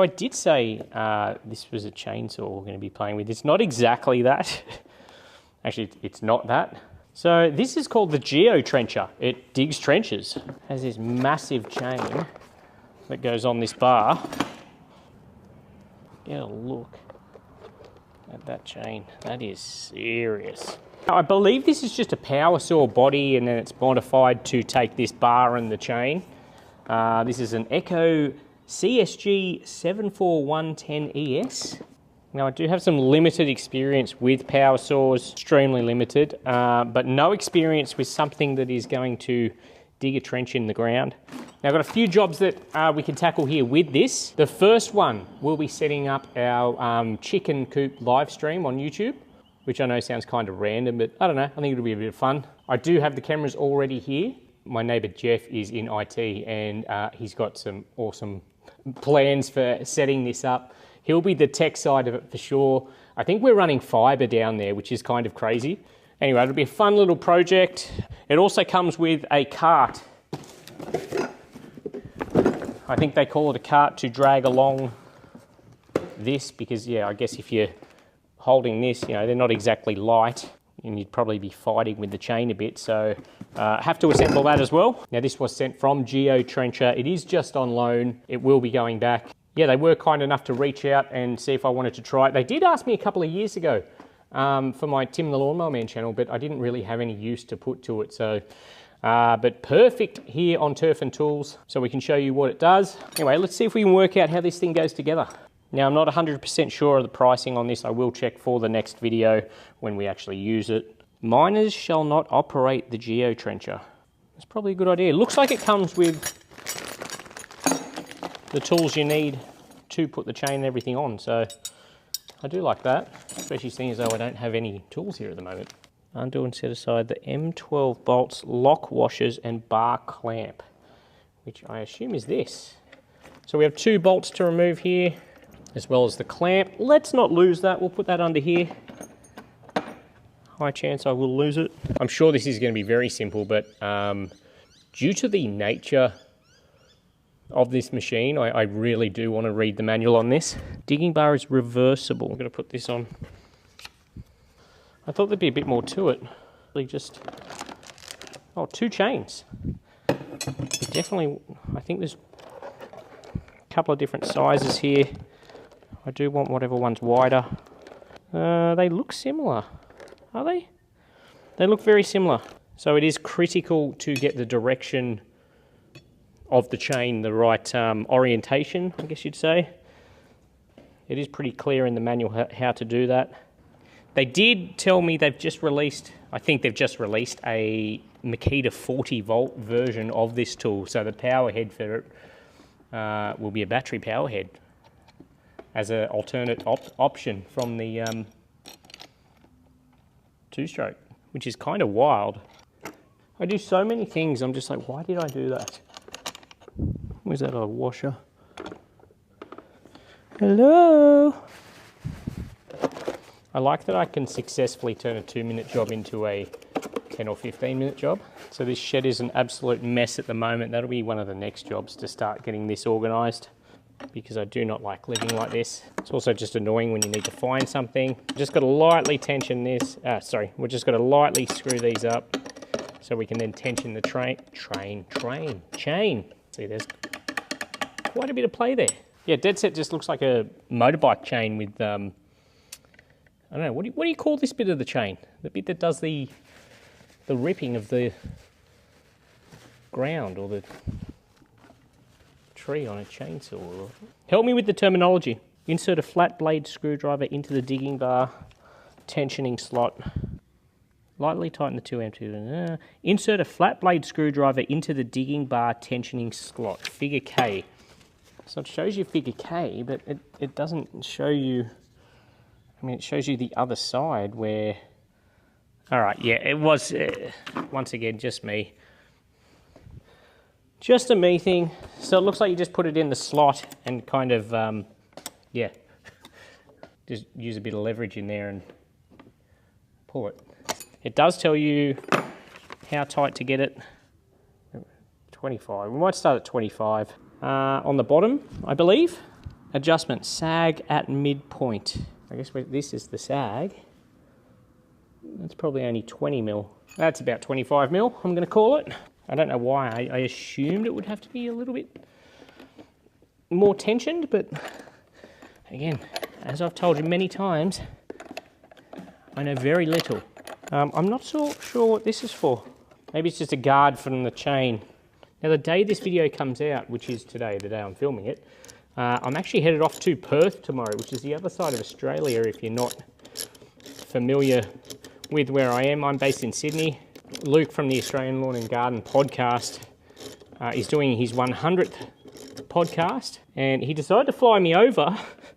I did say this was a chainsaw we're going to be playing with. It's not exactly that. Actually, it's not that. So this is called the GeoTrencher. It digs trenches. It has this massive chain that goes on this bar. Get a look at that chain. That is serious. Now, I believe this is just a power saw body, and then it's modified to take this bar and the chain. This is an Echo CSG 74110ES. Now, I do have some limited experience with power saws, extremely limited, but no experience with something that is going to dig a trench in the ground. Now, I've got a few jobs that we can tackle here with this. The first one, we'll be setting up our chicken coop live stream on YouTube, which I know sounds kind of random, but I don't know, I think it'll be a bit of fun. I do have the cameras already here. My neighbor Jeff is in IT, and he's got some awesome plans for setting this up. He'll be the tech side of it for sure. I think we're running fiber down there, which is kind of crazy. Anyway, it'll be a fun little project. It also comes with a cart. I think they call it a cart to drag along this because, yeah, I guess if you're holding this, you know, they're not exactly light and you'd probably be fighting with the chain a bit. So have to assemble that as well. Now, this was sent from GeoTrencher. It is just on loan. It will be going back. Yeah, they were kind enough to reach out and see if I wanted to try it. They did ask me a couple of years ago for my Tim the Lawnmower Man channel, but I didn't really have any use to put to it. So, but perfect here on Turf and Tools, so we can show you what it does. Anyway, let's see if we can work out how this thing goes together. Now, I'm not 100% sure of the pricing on this. I will check for the next video when we actually use it. Miners shall not operate the GeoTrencher. That's probably a good idea. It looks like it comes with the tools you need to put the chain and everything on, so I do like that, especially seeing as though I don't have any tools here at the moment. Undo and set aside the M12 bolts, lock washers and bar clamp, which I assume is this. So we have 2 bolts to remove here, as well as the clamp. Let's not lose that, we'll put that under here. High chance I will lose it. I'm sure this is going to be very simple, but due to the nature of this machine, I really do want to read the manual on this. Digging bar is reversible. I'm going to put this on. I thought there'd be a bit more to it. Really just, oh, 2 chains. Definitely, I think there's a couple of different sizes here. I do want whatever one's wider. They look similar, are they? They look very similar. So it is critical to get the direction of the chain, the right orientation, I guess you'd say. It is pretty clear in the manual how to do that. They did tell me they've just released, I think they've just released a Makita 40 volt version of this tool. So the power head for it will be a battery power head as an alternate option from the 2-stroke, which is kind of wild. I do so many things, I'm just like, why did I do that? Where's that old washer? Hello? I like that I can successfully turn a 2-minute job into a 10 or 15-minute job. So this shed is an absolute mess at the moment. That'll be one of the next jobs to start getting this organised, because I do not like living like this. It's also just annoying when you need to find something. Just got to lightly tension this. We're just got to lightly screw these up so we can then tension the chain. See, there's quite a bit of play there. Yeah, dead set just looks like a motorbike chain with, I don't know, what do you call this bit of the chain? The bit that does the ripping of the ground or the tree on a chainsaw. Help me with the terminology. Insert a flat blade screwdriver into the digging bar tensioning slot. Lightly tighten the 2M2. Insert a flat blade screwdriver into the digging bar tensioning slot. Figure K. So it shows you figure K, but it doesn't show you, I mean, it shows you the other side where, all right, yeah, it was, once again, just me. Just a me thing. So it looks like you just put it in the slot and kind of, yeah, just use a bit of leverage in there and pull it. It does tell you how tight to get it. 25. We might start at 25. On the bottom, I believe. adjustment, sag at midpoint. I guess this is the sag. That's probably only 20 mil. That's about 25 mil, I'm going to call it. I don't know why. I assumed it would have to be a little bit more tensioned, but again, as I've told you many times, I know very little. I'm not so sure what this is for. Maybe it's just a guard from the chain. Now, the day this video comes out, which is today, the day I'm filming it, I'm actually headed off to Perth tomorrow, which is the other side of Australia if you're not familiar with where I am. I'm based in Sydney. Luke from the Australian Lawn and Garden podcast is doing his 100th podcast, and he decided to fly me over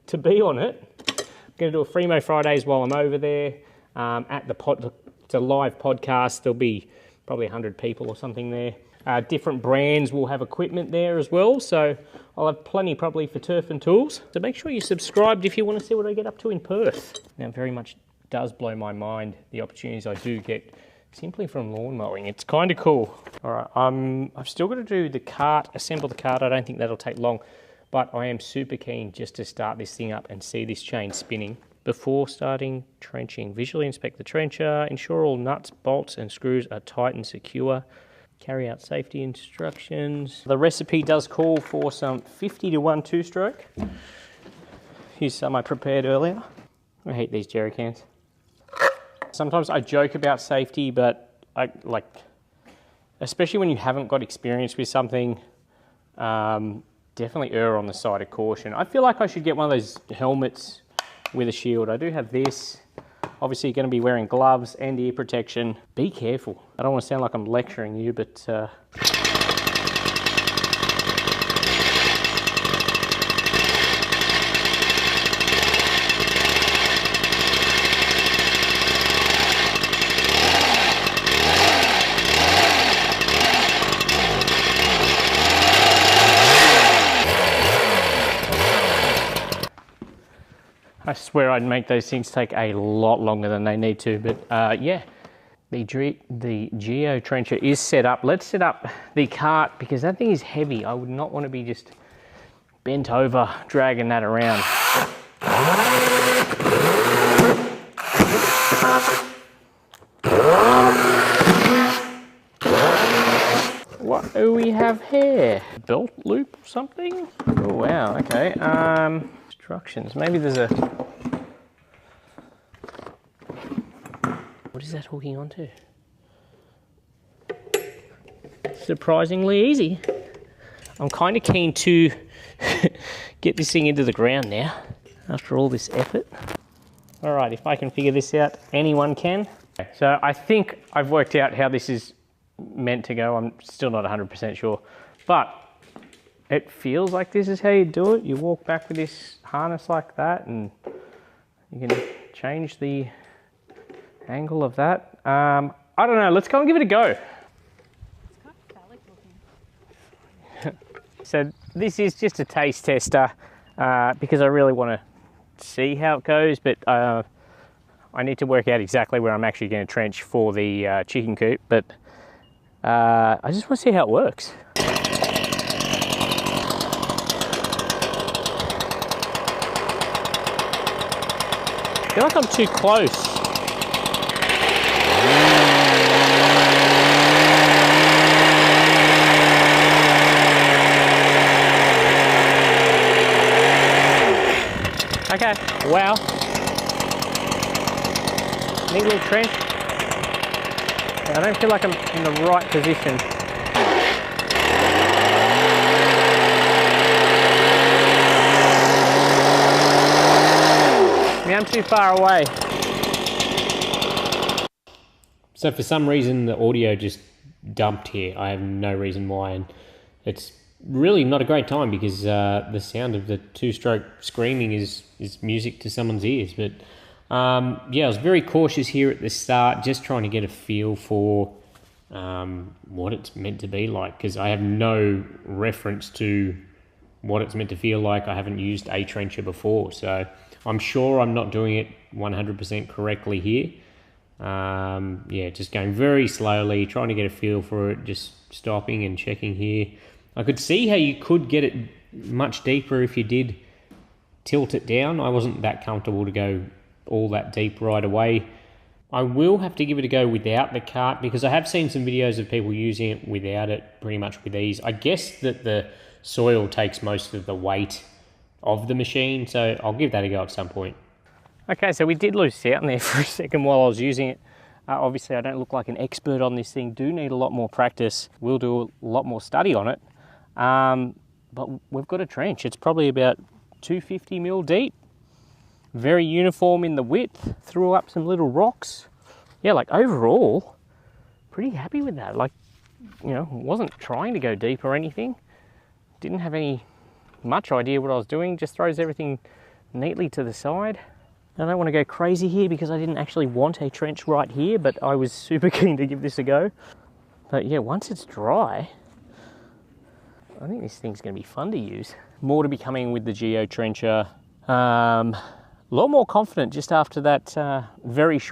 to be on it. I'm going to do a Fremo Fridays while I'm over there. It's a live podcast. There'll be probably 100 people or something there. Different brands will have equipment there as well, so I'll have plenty probably for turf and tools. So make sure you're subscribed if you want to see what I get up to in Perth. Now, very much does blow my mind the opportunities I do get simply from lawn mowing. It's kind of cool. All right, I've still got to do the cart, assemble the cart. I don't think that'll take long, but I am super keen just to start this thing up and see this chain spinning before starting trenching. Visually inspect the trencher, ensure all nuts, bolts and screws are tight and secure. Carry out safety instructions. The recipe does call for some 50 to 1 2-stroke. Here's some I prepared earlier. I hate these jerry cans. Sometimes I joke about safety, but especially when you haven't got experience with something, definitely err on the side of caution. I feel like I should get one of those helmets with a shield. I do have this. Obviously, you're going to be wearing gloves and ear protection. Be careful. I don't want to sound like I'm lecturing you, but I swear I'd make those things take a lot longer than they need to, but yeah, the GeoTrencher is set up. Let's set up the cart because that thing is heavy. I would not want to be just bent over dragging that around. What do we have here? Belt loop or something? Oh wow, okay. Instructions. Maybe there's a... What is that hooking onto? Surprisingly easy. I'm kind of keen to get this thing into the ground now after all this effort. All right, if I can figure this out, anyone can. So I think I've worked out how this is meant to go. I'm still not 100% sure, but it feels like this is how you do it. You walk back with this harness like that and you can change the angle of that. I don't know, let's go and give it a go. It's kind of phallic looking. So this is just a taste tester because I really want to see how it goes, but I need to work out exactly where I'm actually going to trench for the chicken coop, but I just want to see how it works. I feel like I'm too close. Okay, wow. Neat little trench. I don't feel like I'm in the right position. I'm too far away. So for some reason the audio just dumped here. I have no reason why, and it's really not a great time because the sound of the two-stroke screaming is music to someone's ears. But yeah, I was very cautious here at the start, just trying to get a feel for what it's meant to be like, because I have no reference to what it's meant to feel like. I haven't used a trencher before, so I'm sure I'm not doing it 100% correctly here. Yeah, just going very slowly, trying to get a feel for it, just stopping and checking here. I could see how you could get it much deeper if you did tilt it down. I wasn't that comfortable to go all that deep right away. I will have to give it a go without the cart, because I have seen some videos of people using it without it pretty much with ease. I guess that the soil takes most of the weight of the machine, so I'll give that a go at some point. Okay, so we did lose sound there for a second while I was using it. Obviously, I don't look like an expert on this thing. Do need a lot more practice. We'll do a lot more study on it. But we've got a trench. It's probably about 250 mil deep. Very uniform in the width. Threw up some little rocks. Yeah, like overall, pretty happy with that. Like, you know, wasn't trying to go deep or anything. Didn't have much idea what I was doing. Just throws everything neatly to the side. I don't want to go crazy here because I didn't actually want a trench right here, but I was super keen to give this a go. But yeah, once it's dry, I think this thing's going to be fun to use. More to be coming with the GeoTrencher. A lot more confident just after that very short